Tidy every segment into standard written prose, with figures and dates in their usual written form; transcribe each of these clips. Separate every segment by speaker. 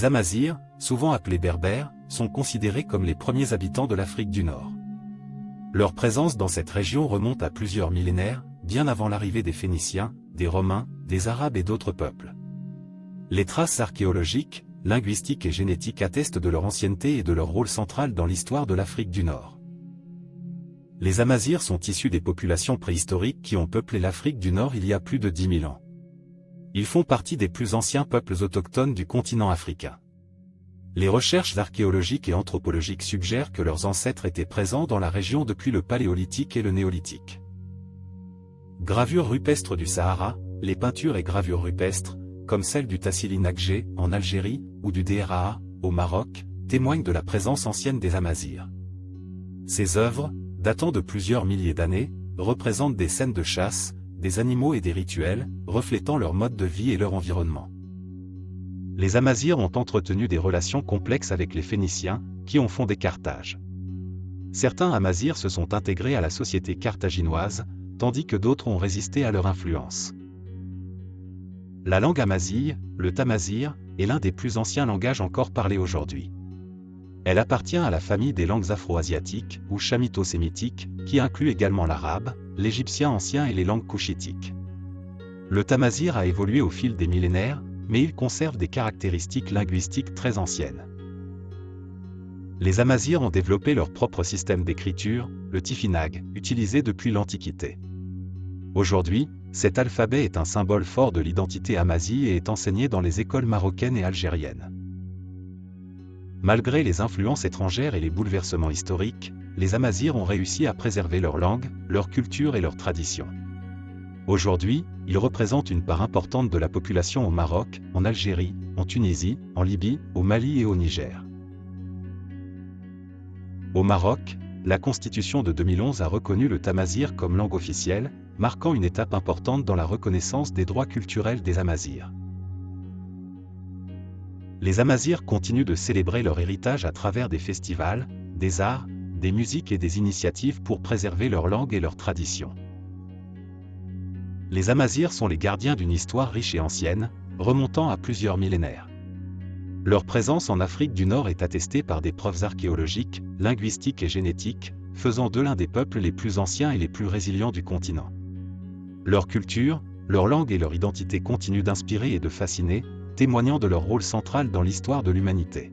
Speaker 1: Les Amazirs, souvent appelés Berbères, sont considérés comme les premiers habitants de l'Afrique du Nord. Leur présence dans cette région remonte à plusieurs millénaires, bien avant l'arrivée des Phéniciens, des Romains, des Arabes et d'autres peuples. Les traces archéologiques, linguistiques et génétiques attestent de leur ancienneté et de leur rôle central dans l'histoire de l'Afrique du Nord. Les Amazirs sont issus des populations préhistoriques qui ont peuplé l'Afrique du Nord il y a plus de 10 000 ans. Ils font partie des plus anciens peuples autochtones du continent africain. Les recherches archéologiques et anthropologiques suggèrent que leurs ancêtres étaient présents dans la région depuis le Paléolithique et le Néolithique. Gravures rupestres du Sahara, les peintures et gravures rupestres, comme celle du Tassili Naqshé, en Algérie, ou du Draa, au Maroc, témoignent de la présence ancienne des Amazirs. Ces œuvres, datant de plusieurs milliers d'années, représentent des scènes de chasse, des animaux et des rituels, reflétant leur mode de vie et leur environnement. Les Amazirs ont entretenu des relations complexes avec les Phéniciens, qui ont fondé Carthage. Certains Amazirs se sont intégrés à la société carthaginoise, tandis que d'autres ont résisté à leur influence. La langue amazigh, le tamazigh, est l'un des plus anciens langages encore parlés aujourd'hui. Elle appartient à la famille des langues afro-asiatiques, ou chamito-sémitiques, qui inclut également l'arabe, l'égyptien ancien et les langues couchitiques. Le tamazigh a évolué au fil des millénaires, mais il conserve des caractéristiques linguistiques très anciennes. Les Amazirs ont développé leur propre système d'écriture, le tifinagh, utilisé depuis l'Antiquité. Aujourd'hui, cet alphabet est un symbole fort de l'identité amazigh et est enseigné dans les écoles marocaines et algériennes. Malgré les influences étrangères et les bouleversements historiques, les Amazirs ont réussi à préserver leur langue, leur culture et leurs traditions. Aujourd'hui, ils représentent une part importante de la population au Maroc, en Algérie, en Tunisie, en Libye, au Mali et au Niger. Au Maroc, la Constitution de 2011 a reconnu le tamazigh comme langue officielle, marquant une étape importante dans la reconnaissance des droits culturels des Amazirs. Les Amazirs continuent de célébrer leur héritage à travers des festivals, des arts, des musiques et des initiatives pour préserver leur langue et leurs traditions. Les Amazirs sont les gardiens d'une histoire riche et ancienne, remontant à plusieurs millénaires. Leur présence en Afrique du Nord est attestée par des preuves archéologiques, linguistiques et génétiques, faisant d'eux l'un des peuples les plus anciens et les plus résilients du continent. Leur culture, leur langue et leur identité continuent d'inspirer et de fasciner, témoignant de leur rôle central dans l'histoire de l'humanité.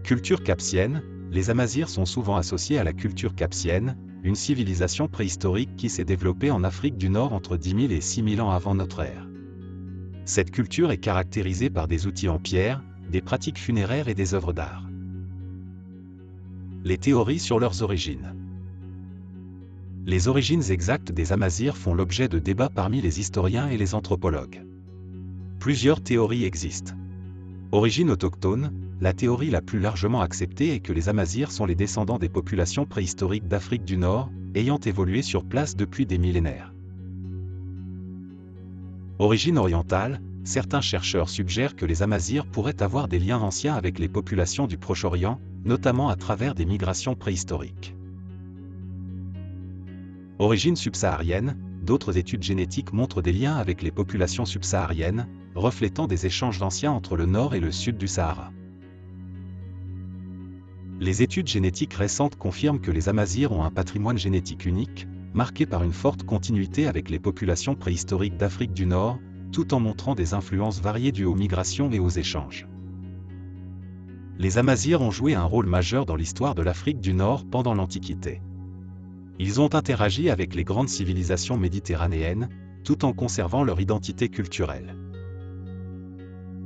Speaker 1: Culture capsienne, les Amazirs sont souvent associés à la culture capsienne, une civilisation préhistorique qui s'est développée en Afrique du Nord entre 10 000 et 6 000 ans avant notre ère. Cette culture est caractérisée par des outils en pierre, des pratiques funéraires et des œuvres d'art. Les théories sur leurs origines. Les origines exactes des Amazirs font l'objet de débats parmi les historiens et les anthropologues. Plusieurs théories existent. Origine autochtone, la théorie la plus largement acceptée est que les Amazirs sont les descendants des populations préhistoriques d'Afrique du Nord, ayant évolué sur place depuis des millénaires. Origine orientale, certains chercheurs suggèrent que les Amazirs pourraient avoir des liens anciens avec les populations du Proche-Orient, notamment à travers des migrations préhistoriques. Origine subsaharienne, d'autres études génétiques montrent des liens avec les populations subsahariennes, reflétant des échanges anciens entre le nord et le sud du Sahara. Les études génétiques récentes confirment que les Amazirs ont un patrimoine génétique unique, marqué par une forte continuité avec les populations préhistoriques d'Afrique du Nord, tout en montrant des influences variées dues aux migrations et aux échanges. Les Amazirs ont joué un rôle majeur dans l'histoire de l'Afrique du Nord pendant l'Antiquité. Ils ont interagi avec les grandes civilisations méditerranéennes, tout en conservant leur identité culturelle.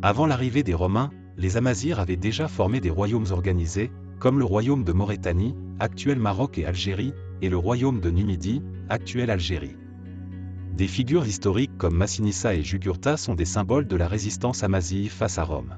Speaker 1: Avant l'arrivée des Romains, les Amazirs avaient déjà formé des royaumes organisés, comme le royaume de Maurétanie, actuel Maroc et Algérie, et le royaume de Numidie, actuelle Algérie. Des figures historiques comme Massinissa et Jugurtha sont des symboles de la résistance amazigh face à Rome.